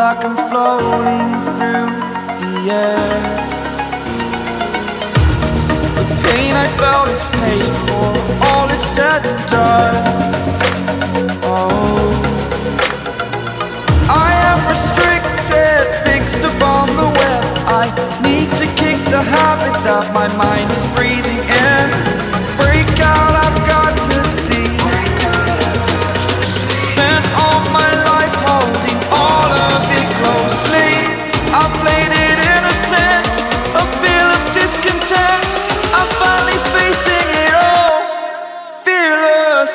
like I'm floating through the air. The pain I felt is paid for, all is said and done. Oh, I am restricted, fixed upon the web. I need to kick the habit that my mind is breathing in. Break out, I've got to see. Spent all my life holding all of it closely. I played it innocent, a feel of discontent. I'm finally facing it all, fearless.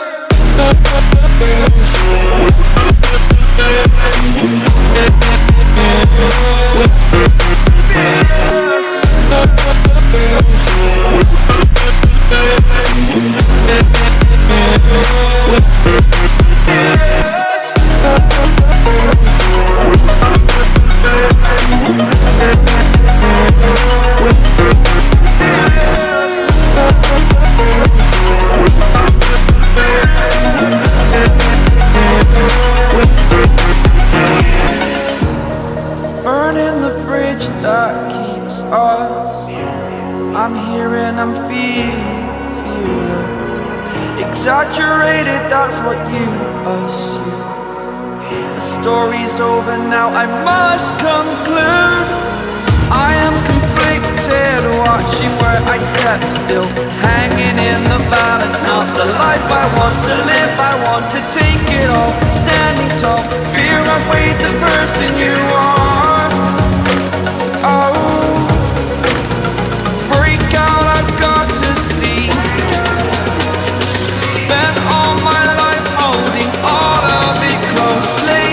Burning the bridge that keeps us. I'm here and I'm feeling fearless. Exaggerated, that's what you assume. The story's over now, I must conclude. I am conflicted, watching where I step still, hanging in the balance. Not the life I want to live, I want to take it all. Standing tall, fear I've weighed the person you are. Oh, break out, I've got to see. Spent all my life holding all of it closely.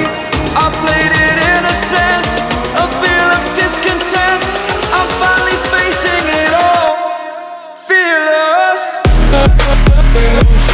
I played it innocent, a feel of discontent. I'm finally facing it all, fearless. Fearless.